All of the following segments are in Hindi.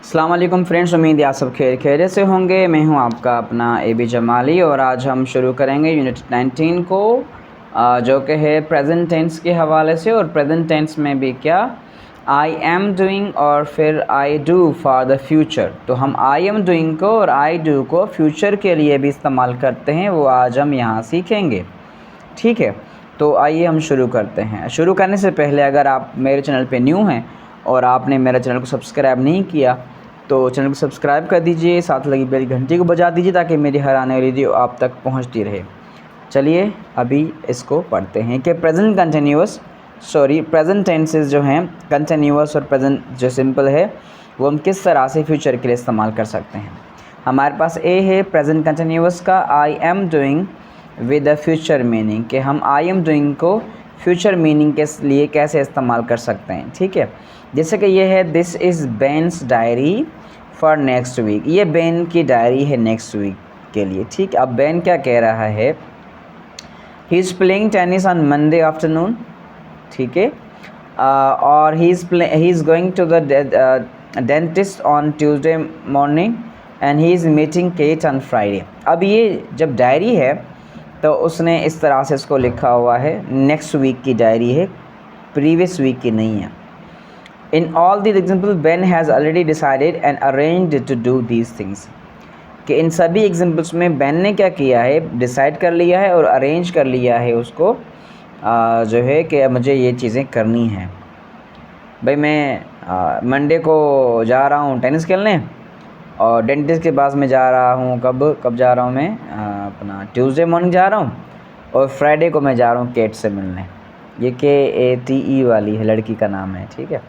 अस्सलाम वालेकुम फ्रेंड्स, उम्मीद है आप सब खैरियत से होंगे। मैं हूं आपका अपना AB जमाली और आज हम शुरू करेंगे यूनिट 19 को, जो कि है प्रेजेंट टेंस के हवाले से। और प्रेजेंट टेंस में भी क्या, आई एम डूइंग और फिर I do for the future. तो हम आई एम डूइंग को और आई डू को फ्यूचर के लिए भी इस्तेमाल करते हैं, वो आज हम यहाँ सीखेंगे। ठीक है, तो आइए हम शुरू करते हैं। शुरू करने से पहले अगर आप मेरे चैनल पे न्यू हैं और आपने मेरे चैनल को सब्सक्राइब नहीं किया तो चैनल को सब्सक्राइब कर दीजिए, साथ लगी बेल घंटी को बजा दीजिए ताकि मेरी हर आने वाली वीडियो आप तक पहुंचती रहे। चलिए अभी इसको पढ़ते हैं कि प्रेजेंट टेंसेस जो हैं, कंटिन्यूअस और प्रेजेंट जो सिंपल है, वो हम किस तरह से फ्यूचर के लिए इस्तेमाल कर सकते हैं। हमारे पास ए है प्रेजेंट कंटिन्यूअस का आई am doing with the future meaning, कि हम आई एम डूइंग को फ्यूचर मीनिंग के लिए कैसे इस्तेमाल कर सकते हैं। ठीक है, जैसे कि ये है this is Ben's diary for next week. ये बेन की डायरी है नेक्स्ट वीक के लिए। ठीक, अब बेन क्या कह रहा है, he is playing tennis on Monday afternoon. ठीक है, और he is going to the dentist on Tuesday morning and he is meeting Kate on Friday. अब ये जब डायरी है तो उसने इस तरह से इसको लिखा हुआ है, नेक्स्ट वीक की डायरी है, प्रीवियस वीक की नहीं है। In all these examples, Ben has already decided and arranged to do these things. कि इन सभी एग्जाम्पल्स में Ben ने क्या किया है, डिसाइड कर लिया है और अरेंज कर लिया है उसको, जो है कि मुझे ये चीज़ें करनी हैं। भाई मैं मंडे को जा रहा हूँ टेनिस खेलने और डेंटिस्ट के पास में जा रहा हूँ। कब जा रहा हूँ मैं, अपना ट्यूसडे मॉर्निंग जा रहा हूँ और फ्राइडे को मैं जा रहा हूँ केट से मिलने। ये KATE वाली है, लड़की का नाम है। ठीक है,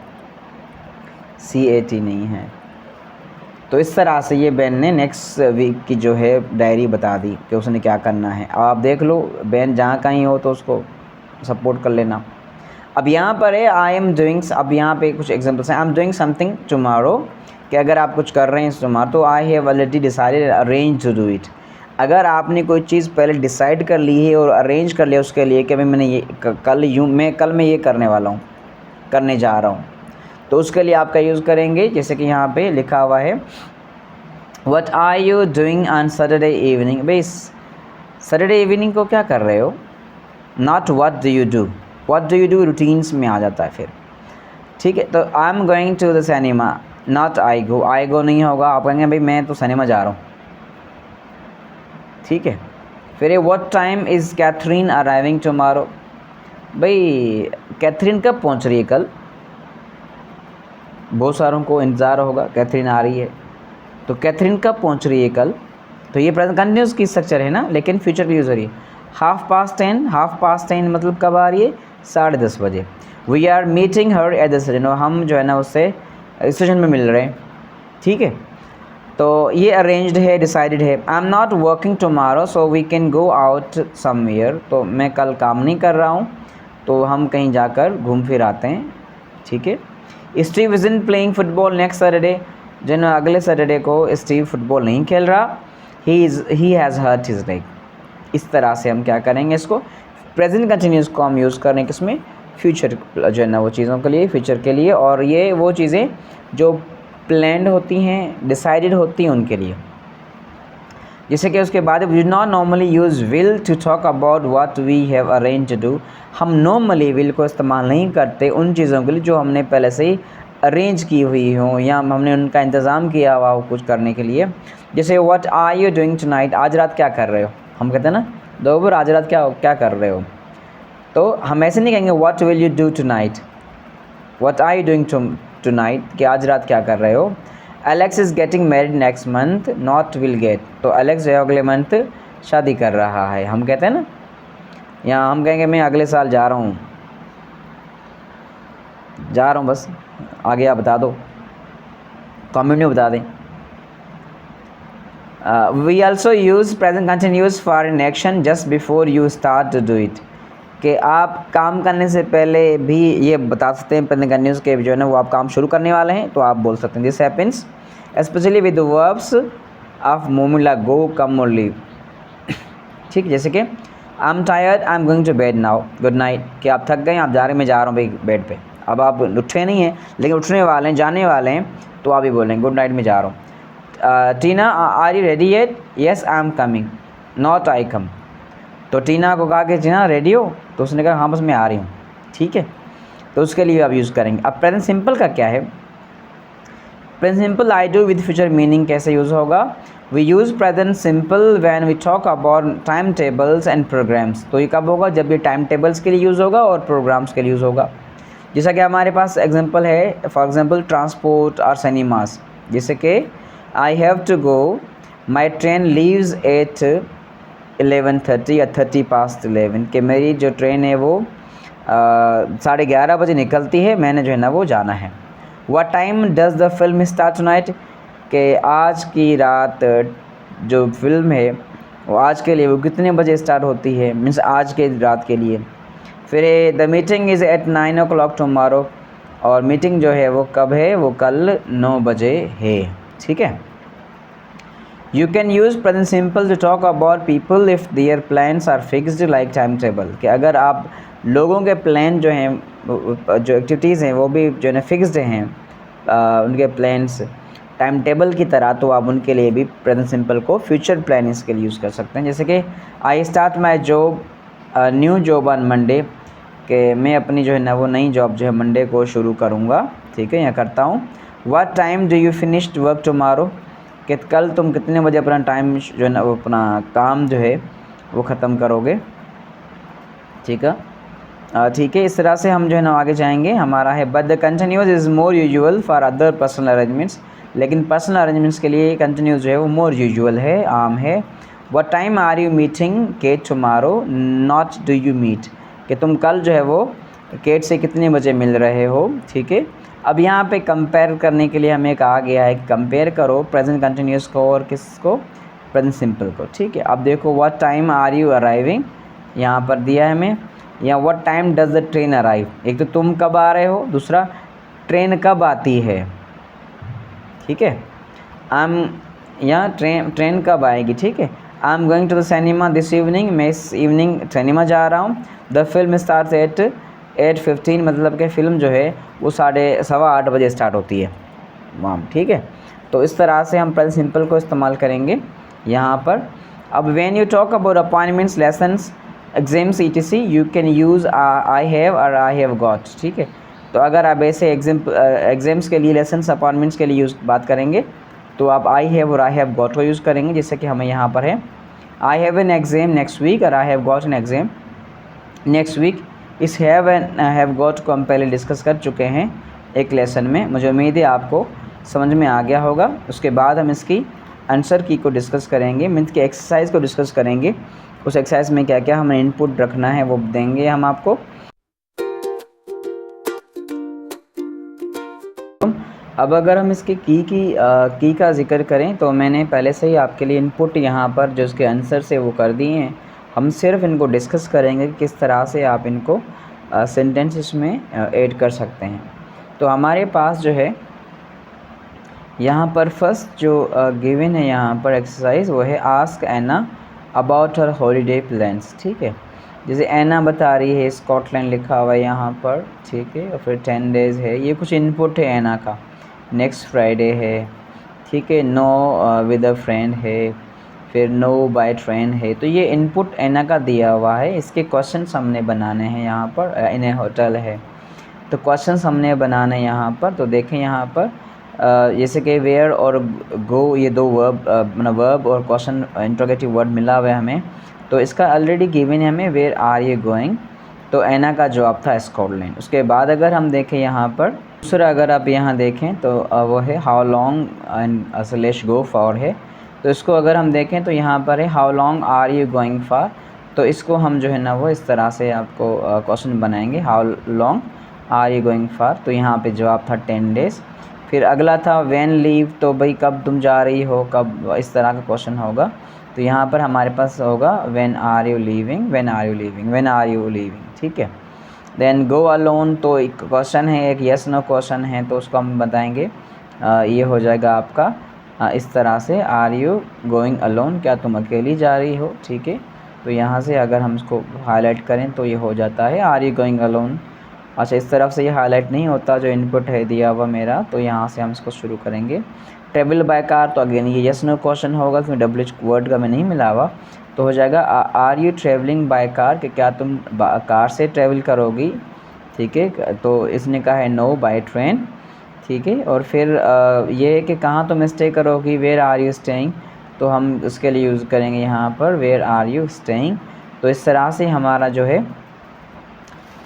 CAT नहीं है। तो इस तरह से ये बेन ने नेक्स्ट वीक की जो है डायरी बता दी कि उसने क्या करना है। अब आप देख लो, बेन जहाँ कहीं हो तो उसको सपोर्ट कर लेना। अब यहाँ पर है आई एम डूइंग, अब यहाँ पे कुछ एग्जांपल्स हैं। I am doing something tomorrow, कि अगर आप कुछ कर रहे हैं टुमारो, तो I have already decided arrange to do it. अगर आपने कोई चीज़ पहले डिसाइड कर ली है और अरेंज कर लिया उसके लिए कि भाई मैंने ये कल मैं ये करने वाला हूँ, करने जा रहा हूँ, तो उसके लिए आपका यूज़ करेंगे। जैसे कि यहाँ पे लिखा हुआ है what are you doing on Saturday evening. भाई सैटरडे इवनिंग को क्या कर रहे हो, not what do you do. What do you do routines में आ जाता है फिर। ठीक है, तो I am going to the cinema, not I go नहीं होगा, आप कहेंगे भाई मैं तो सिनेमा जा रहा हूँ। ठीक है, फिर what time is Catherine arriving tomorrow. भाई कैथरीन कब पहुँच रही है कल, बहुत सारों को इंतज़ार होगा, कैथरीन आ रही है, तो कैथरीन कब पहुंच रही है कल। तो ये प्रेजेंट कंटिन्यूअस की स्ट्रक्चर है ना, लेकिन फ्यूचर की यूज़ हो रही है। हाफ पास्ट टेन मतलब कब आ रही है, 10:30 बजे। We are meeting her at the station, हम जो है ना उससे स्टेशन में मिल रहे हैं। ठीक है, तो ये अरेंज्ड है, डिसाइडेड है। I am not working tomorrow so we can go out somewhere, तो मैं कल काम नहीं कर रहा हूँ तो हम कहीं जाकर घूम फिर आते हैं। ठीक है, Steve isn't playing football next Saturday, जो ना अगले सैटरडे को स्टीव फुटबॉल नहीं खेल रहा, he has hurt his leg. इस तरह से हम क्या करेंगे, इसको प्रेजेंट कंटिन्यूस को हम यूज़ करें किसमें, फ्यूचर जो है ना वो चीज़ों के लिए, फ्यूचर के लिए। और ये वो चीज़ें जो प्लान्ड होती हैं, डिसाइडेड होती हैं उनके लिए। जैसे कि उसके बाद we not normally use will to talk about what we have arrange to do. हम नॉर्मली विल को इस्तेमाल नहीं करते उन चीज़ों के लिए जो हमने पहले से ही अरेंज की हुई हो या हमने उनका इंतज़ाम किया हुआ हो कुछ करने के लिए। जैसे what are you doing tonight, आज रात क्या कर रहे हो। हम कहते हैं ना दोपहर, आज रात क्या कर रहे हो, तो हम ऐसे नहीं कहेंगे what will you do tonight, what are you doing tonight, कि आज रात क्या कर रहे हो। Alex is getting married next month, not will get, तो एलेक्स जो है अगले मंथ शादी कर रहा है। हम कहते हैं ना, यहाँ हम कहेंगे मैं अगले साल जा रहा हूँ बस, आगे आप बता दो, कमेंट में बता दें। We also use present continuous for an action just before you start to do it, कि आप काम करने से पहले भी ये बता सकते हैं प्रेजेंट कंटिन्यूअस के जो है ना वो आप काम शुरू करने वाले हैं, तो आप बोल सकते हैं this happens specially with the verbs of movement like go, come और लीव। ठीक, जैसे कि I am tired, I am going to bed now, good night, कि आप थक गए, आप जा रहे, मैं जा रहा हूँ भाई बेड पे। अब आप उठे नहीं हैं लेकिन उठने वाले हैं, जाने वाले हैं, तो आप ही बोलेंगे गुड नाइट में जा रहा हूँ। Tina are you ready yet? Yes I am coming, not I come. तो टीना को कहा कि टीना रेडी हो? तो उसने कहा हाँ बस मैं आ रही हूँ, ठीक है। तो उसके लिए आप यूज़ करेंगे। अब प्रेजेंट सिंपल का क्या है? Present simple I do with future meaning कैसे यूज़ होगा? We use present simple when we talk about time tables and programmes. तो ये कब होगा? जब ये टाइम टेबल्स के लिए यूज़ होगा और प्रोग्राम्स के लिए यूज़ होगा। जैसा कि हमारे पास एग्जांपल है, फॉर एग्जांपल ट्रांसपोर्ट और सिनेमास, जैसे कि I have to go, my train leaves at 11:30 या 11:30 कि मेरी जो ट्रेन है वो 11:30 बजे निकलती है, मैंने जो है ना वो जाना है। What time does the film start tonight? कि आज की रात जो फिल्म है वो आज के लिए वो कितने बजे स्टार्ट होती है, मीन्स आज के रात के लिए। फिर the meeting is at 9 o'clock tomorrow, और मीटिंग जो है वो कब है? वो कल 9 बजे है, ठीक है। You can use present simple to talk about people if their plans are fixed like time table, कि अगर आप लोगों के प्लान जो हैं, जो एक्टिविटीज़ हैं वो भी जो है ना फिक्स्ड हैं, उनके प्लान्स टाइम टेबल की तरह, तो आप उनके लिए भी प्रेजेंट सिंपल को फ्यूचर प्लानिंग्स के लिए यूज़ कर सकते हैं। जैसे कि I start my job new job on Monday, कि मैं अपनी जो है ना वो नई जॉब जो है मंडे को शुरू करूँगा, ठीक है, या करता हूँ। What time do you finished work tomorrow, कि कल तुम कितने बजे अपना टाइम जो है ना वो अपना काम जो है वो ख़त्म करोगे, ठीक है। ठीक है, इस तरह से हम जो है ना आगे जाएंगे। हमारा है but the continuous is more usual for other personal arrangements, लेकिन पर्सनल अरेंजमेंट्स के लिए कंटिन्यूस जो है वो मोर यूजुअल है, आम है। What time are you meeting Kate tomorrow, not do you meet, कि तुम कल जो है वो केट से कितने बजे मिल रहे हो, ठीक है। अब यहाँ पे कंपेयर करने के लिए हमें कहा गया है कंपेयर करो प्रेजेंट कंटिन्यूस को और किसको? प्रेजेंट सिंपल को, ठीक है। अब देखो what time are you arriving, यहाँ पर दिया है हमें, या what time does the train arrive. एक तो तुम कब आ रहे हो, दूसरा ट्रेन कब आती है, ठीक है। यहाँ ट्रेन कब आएगी, ठीक है। I am going to the cinema this evening, मैं इस इवनिंग सिनेमा जा रहा हूँ। द फिल्म स्टार्ट एट 8:15, मतलब कि फ़िल्म जो है वो 7:15 बजे स्टार्ट होती है वहाँ, ठीक है। तो इस तरह से हम प्रेजेंट सिंपल को इस्तेमाल करेंगे यहाँ पर। अब when you talk about appointments, lessons, exams etc, you can use I have और आई हैव गॉट, ठीक है। तो अगर आप ऐसे एग्ज़ाम्स के लिए, लेसन्स, अपॉइंटमेंट्स के लिए बात करेंगे तो आप आई हैव और आई हैव गॉट को यूज़ करेंगे। जैसे कि हमें यहाँ पर है I have an exam next week और I have got an exam next week. इस हैव एंड हैव गॉट को हम पहले डिस्कस कर चुके हैं एक लेसन में, मुझे उम्मीद है आपको समझ में आ गया होगा। उसके बाद हम इसकी आंसर की को डिस्कस करेंगे, मीन्स की एक्सरसाइज को डिस्कस करेंगे। उस एक्सरसाइज में क्या क्या हमें इनपुट रखना है वो देंगे हम आपको। अब अगर हम इसके की का जिक्र करें तो मैंने पहले से ही आपके लिए इनपुट यहाँ पर जो इसके आंसर से वो कर दिए हैं। हम सिर्फ इनको डिस्कस करेंगे कि किस तरह से आप इनको सेंटेंसेस में ऐड कर सकते हैं। तो हमारे पास जो है यहाँ पर फर्स्ट जो गिवन है यहाँ पर एक्सरसाइज वो है ask Anna about her holiday plans, ठीक है। जैसे एना बता रही है स्कॉटलैंड लिखा हुआ है यहाँ पर, ठीक है, और फिर 10 डेज़ है, ये कुछ इनपुट है एना का। नेक्स्ट फ्राइडे है, ठीक है, नो विद अ फ्रेंड है, फिर नो बाय ट्रेन है। तो ये इनपुट एना का दिया हुआ है। इसके क्वेश्चंस हमने बनाने हैं यहाँ पर। इन ए होटल है तो क्वेश्चंस हमने बनाने हैं यहाँ पर। तो देखें यहाँ पर जैसे कि वेयर और गो, ये दो वर्ब मतलब वर्ब और क्वेश्चन इंट्रोगेटिव वर्ड मिला हुआ है हमें। तो इसका ऑलरेडी गिवन है हमें वेयर आर यू गोइंग, तो एना का जवाब था स्कॉटलैंड। उसके बाद अगर हम देखें यहाँ पर दूसरा, अगर आप यहाँ देखें तो वो है how long and slash go for है। तो इसको अगर हम देखें तो यहाँ पर है how long are you going for. तो इसको हम जो है ना वो इस तरह से आपको क्वेश्चन बनाएंगे, how long are you going for. तो यहाँ पे जवाब था 10 डेज़। फिर अगला था व्हेन लीव, तो भाई कब तुम जा रही हो, कब, इस तरह का क्वेश्चन होगा। तो यहाँ पर हमारे पास होगा when are you leaving, when are you leaving, when are you leaving, ठीक है। देन गो अलोन, तो एक क्वेश्चन है, एक यस नो क्वेश्चन है, तो उसको हम बताएंगे ये हो जाएगा आपका इस तरह से आर यू गोइंग अलोन, क्या तुम अकेली जा रही हो, ठीक है। तो यहाँ से अगर हम इसको हाईलाइट करें तो ये हो जाता है आर यू गोइंग अलोन। अच्छा, इस तरफ से ये हाईलाइट नहीं होता जो इनपुट है दिया हुआ मेरा, तो यहाँ से हम इसको शुरू करेंगे। ट्रेवल बाय कार, तो अगेन ये यस नो क्वेश्चन होगा क्योंकि डब्ल्यू वर्ड का मैं नहीं मिला हुआ, तो हो जाएगा are you travelling by car, कि क्या तुम कार से ट्रेवल करोगी, ठीक है। तो इसने कहा है नो, बाय ट्रेन, ठीक है। और फिर ये है कि कहाँ तुम स्टे करोगी, वेयर आर यू स्टेइंग, तो हम उसके लिए यूज़ करेंगे यहाँ पर वेयर आर यू स्टेइंग। तो इस तरह से हमारा जो है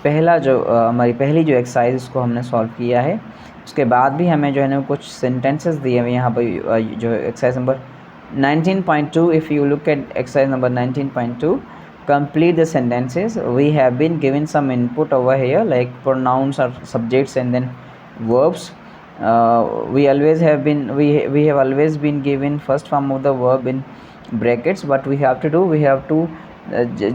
पहला जो हमारी पहली जो एक्सरसाइज उसको हमने सॉल्व किया है। उसके बाद भी हमें जो है ना कुछ सेंटेंसेस दिए हुए यहाँ पर जो exercise number 19.2, if you look at exercise number 19.2, complete the sentences. We have been given some input over here like pronouns or subjects and then verbs. We have always been given first form of the verb in brackets. What we have to do, we have to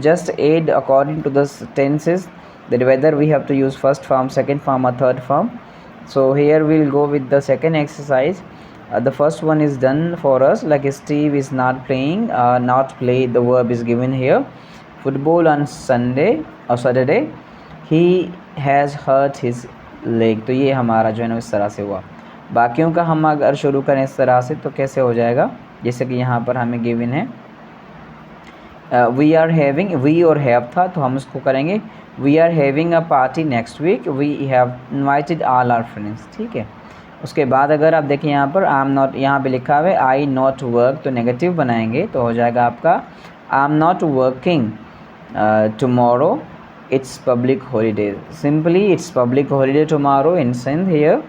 just add according to the tenses, that whether we have to use first form, second form or third form. So here we will go with the second exercise. The first one is done for us, like Steve is not playing, not play, the verb is given here. Football on Sunday or Saturday, he has hurt his leg, तो ये हमारा जो है ना इस तरह से हुआ। बाकियों का हम अगर शुरू करें इस तरह से तो कैसे हो जाएगा, जैसे कि यहाँ पर हमें गिवन है वी आर हैविंग, वी और हैव था तो हम उसको करेंगे we are having a party next week, we have invited all our friends, ठीक है। उसके बाद अगर आप देखें यहाँ पर आई एम नॉट, यहाँ पे लिखा हुआ है आई नॉट वर्क, तो नेगेटिव बनाएंगे तो हो जाएगा आपका I am not working tomorrow, it's public holiday. Simply it's public holiday tomorrow in Sindh here.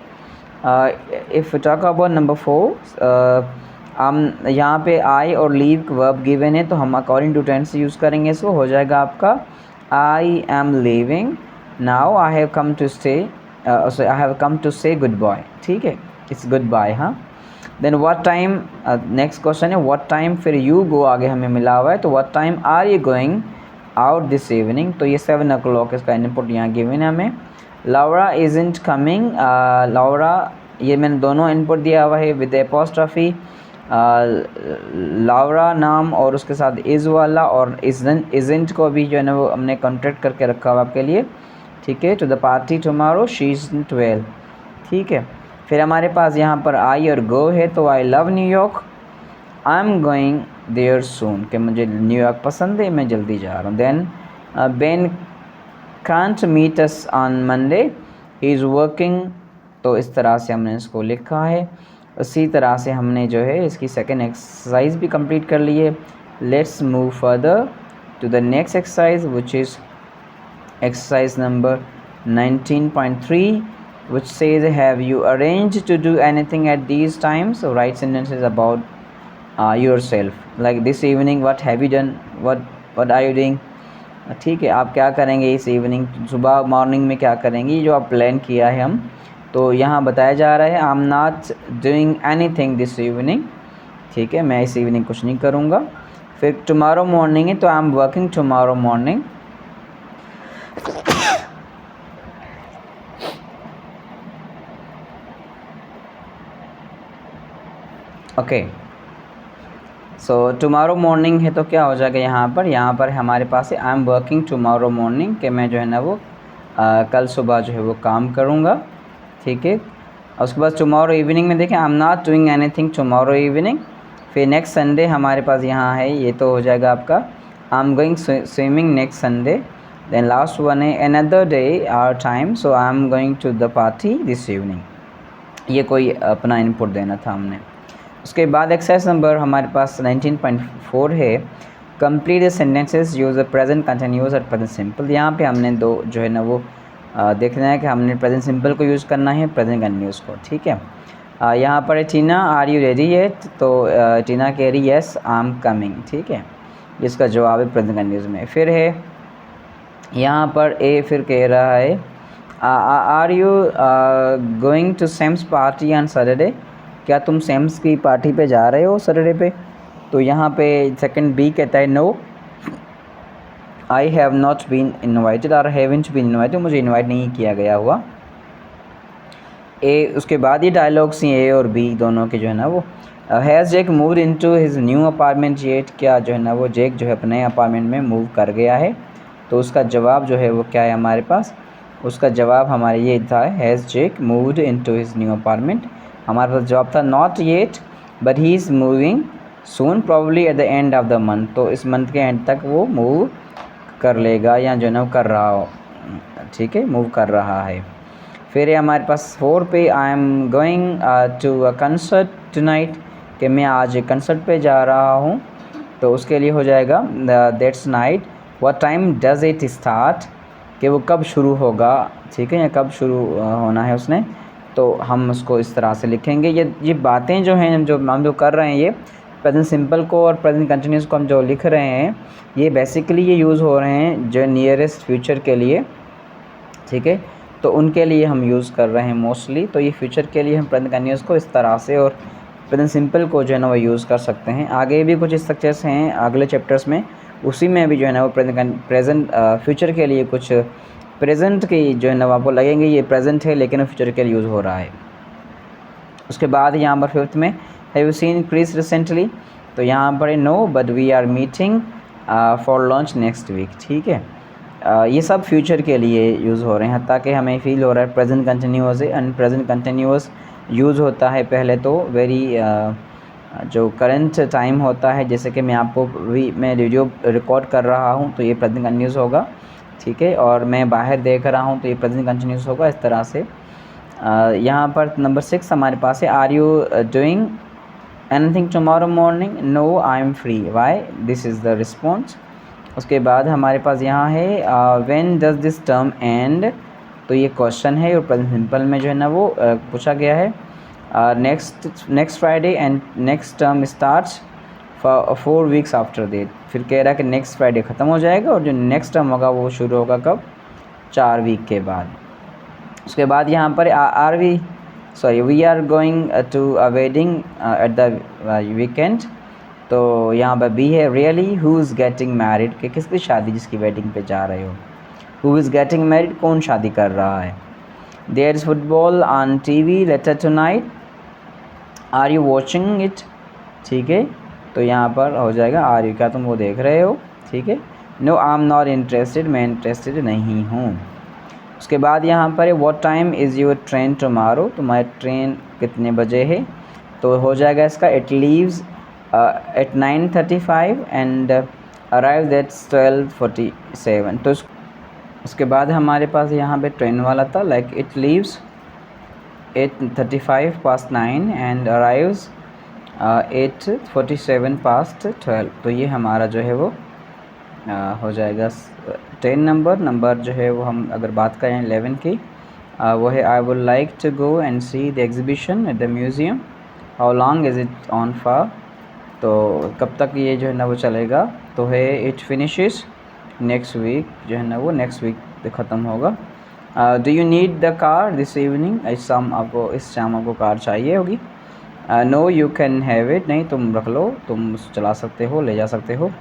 If we talk about number 4, यहाँ पे I और leave verb given है तो हम according to tense यूज़ करेंगे इसको, हो जाएगा आपका I am leaving now, I have come to stay, so I have come to say goodbye, ठीक है, it's goodbye, हाँ। Then what time, next question है what time, फिर you go आगे हमें मिला हुआ है तो what time are you going out this evening, तो ये 7 o'clock इसका इनपुट यहाँ गिवन है हमें। लाउरा इज़ंट कमिंग, लाउरा ये मैंने दोनों इनपुट दिया हुआ है विद एपोस्ट्रॉफी, लाउरा नाम और उसके साथ इज़ वाला, और इज़ंट को भी जो है ना वो हमने कॉन्ट्रैक्ट करके रखा हुआ आपके लिए, ठीक है। To the party tomorrow she isn't well, ठीक है। फिर हमारे पास यहाँ पर आई और गो है, तो I love New York, I am going there soon, कि मुझे न्यूयॉर्क पसंद है, मैं जल्दी जा रहा हूँ। Then Ben can't meet us on Monday, he is working, तो इस तरह से हमने इसको लिखा है। उसी तरह से हमने जो है इसकी सेकेंड एक्सरसाइज भी कंप्लीट कर ली है। Let's move further to the next exercise which is exercise number 19.3, which says have you arranged to do anything at these times, so write sentences about yourself, like this evening what have you done, what are you doing, ठीक है। आप क्या करेंगे इस इवनिंग, सुबह मॉर्निंग में क्या करेंगे, जो आप प्लान किया है हम, तो यहाँ बताया जा रहा है I am not doing anything this evening, ठीक है, मैं इस इवनिंग कुछ नहीं करूँगा। फिर टुमारो मॉर्निंग है तो I am working tomorrow morning, okay. So tomorrow morning है तो क्या हो जाएगा यहाँ पर हमारे पास है I am working tomorrow morning, कि मैं जो है ना वो कल सुबह जो है वो काम करूँगा, ठीक है। और उसके बाद टुमारो इवनिंग में देखें I am not doing anything tomorrow evening. फिर नेक्स्ट संडे हमारे पास यहाँ है, ये तो हो जाएगा आपका I am going swimming next Sunday. Then last one है another day our time, so I am going to the party this evening, ये कोई अपना इनपुट देना था हमने। उसके बाद एक्सरसाइज नंबर हमारे पास 19.4 है complete the sentences use the present continuous और प्रेजेंट सिंपल। यहाँ पे हमने दो जो है ना वो देखना है कि हमने प्रेजेंट सिंपल को यूज़ करना है, प्रेजेंट कंटिन्यूअस को, ठीक है। यहाँ पर टीना आर यू रेडी येट, तो टीना कह रही यस आई एम कमिंग, ठीक है, इसका जवाब है प्रेजेंट कंटिन्यूअस में। फिर है यहाँ पर ए फिर कह रहा है are you going to Sam's party on Saturday, क्या तुम सैम्स की पार्टी पे जा रहे हो सैटरडे पे, तो यहाँ पे सेकंड बी कहता है no I have not been invited और हैवंट बीन इन्वाइटेड, मुझे इन्वाइट नहीं किया गया हुआ। ए उसके बाद ये डायलॉग्स हैं ए और बी दोनों के जो है ना वो has Jake moved into his new apartment yet, क्या जो है ना वो जेक जो है अपने अपार्टमेंट में मूव कर गया है, तो उसका जवाब जो है वो क्या है हमारे पास उसका जवाब हमारे ये था, has Jake moved into his new apartment. हमारे पास जवाब था not yet but he is moving soon probably at the end of the month. तो इस मंथ के एंड तक वो मूव कर लेगा या जो है कर रहा हो, ठीक है, मूव कर रहा है। फिर है हमारे पास 4 पे, I am going to a concert tonight, कि मैं आज एक कंसर्ट पे जा रहा हूँ। तो उसके लिए हो जाएगा that's night. What time does it start, कि वो कब शुरू होगा, ठीक है, या कब शुरू होना है उसने। तो हम उसको इस तरह से लिखेंगे। ये बातें जो हैं जो हम जो कर रहे हैं, ये प्रेजेंट सिंपल को और प्रेजेंट कंटिन्यूस को हम जो लिख रहे हैं, ये बेसिकली ये यूज़ हो रहे हैं जो नियरेस्ट फ्यूचर के लिए, ठीक है। तो उनके लिए हम यूज़ कर रहे हैं मोस्टली। तो ये फ्यूचर के लिए हम प्रेजेंट कंटिन्यूस को इस तरह से और प्रेजेंट सिंपल को जो है ना वो यूज़ कर सकते हैं। आगे भी कुछ स्ट्रक्चर्स हैं अगले चैप्टर्स में, उसी में भी जो है ना वो प्रेजेंट फ्यूचर के लिए कुछ प्रेजेंट की जो है ना आपको लगेंगे ये प्रेजेंट है लेकिन फ्यूचर के लिए यूज़ हो रहा है। उसके बाद यहाँ पर 5th में, have you seen Chris recently, तो यहाँ पर no but we are meeting for lunch next week, ठीक है। ये सब फ्यूचर के लिए यूज़ हो रहे हैं, ताकि हमें फील हो रहा है प्रेजेंट कंटिन्यूअस है। एंड प्रेजेंट कंटिन्यूअस यूज़ होता है पहले तो वेरी जो करंट टाइम होता है, जैसे कि मैं आपको मैं वीडियो रिकॉर्ड कर रहा हूँ तो ये प्रेजेंट कंटिन्यूअस होगा, ठीक है, और मैं बाहर देख रहा हूँ तो ये प्रेजेंट कंटिन्यूअस होगा, इस तरह से। यहाँ पर नंबर 6 हमारे पास है, are you doing anything tomorrow morning, no I am free, why, this is the response. उसके बाद हमारे पास यहाँ है when does this term end, तो ये क्वेश्चन है और प्रेजेंट सिंपल में जो है ना वो पूछा गया है। Next Friday and next term starts 4 weeks after that, फिर कह रहा है कि नेक्स्ट फ्राइडे ख़त्म हो जाएगा और जो नेक्स्ट टर्म होगा वो शुरू होगा कब, 4 वीक के बाद। उसके बाद यहाँ पर we are going to a wedding at the weekend, तो यहाँ पर बी है, really who is getting married, कि किसकी शादी जिसकी वेडिंग पे जा रहे हो। हु इज़ गेटिंग मैरिड, कौन शादी कर रहा है। There is football on TV later tonight, are you watching it, ठीक है। तो यहाँ पर हो जाएगा आर यू, क्या तुम वो देख रहे हो, ठीक है। No I am not interested, मैं इंटरेस्टेड नहीं हूँ। उसके बाद यहाँ पर what time is your train tomorrow, तुम्हारी ट्रेन कितने बजे है। तो हो जाएगा इसका it leaves at 9:35 and arrive at 12:47। तो उसके बाद हमारे पास यहाँ पे ट्रेन वाला था, like it leaves 8:35 past 9 and arrives 8:47 past 12। तो ये हमारा जो है वो हो जाएगा ट्रेन नंबर जो है वो, हम अगर बात करें 11 की, वो है I would like to go and see the exhibition at the museum, how long is it on for, तो कब तक ये जो है ना वो चलेगा। तो है इट फिनिशेस नेक्स्ट वीक, जो है ना वो नेक्स्ट वीक ख़त्म होगा। Do you need the car this evening, इस शाम आपको कार चाहिए होगी। No you can have it, नहीं तुम रख लो, तुम चला सकते हो, ले जा सकते हो।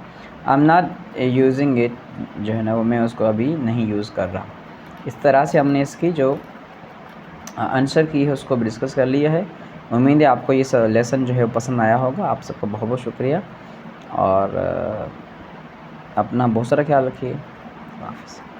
आई एम नॉट यूजिंग इट, जो है ना वो मैं उसको अभी नहीं यूज़ कर रहा। इस तरह से हमने इसकी जो आंसर की है उसको भी डिस्कस कर लिया है। उम्मीद है आपको ये लेसन जो है वो पसंद आया होगा। आप सबका बहुत बहुत शुक्रिया और अपना बहुत सारा ख्याल रखिए। हाफ़िज़।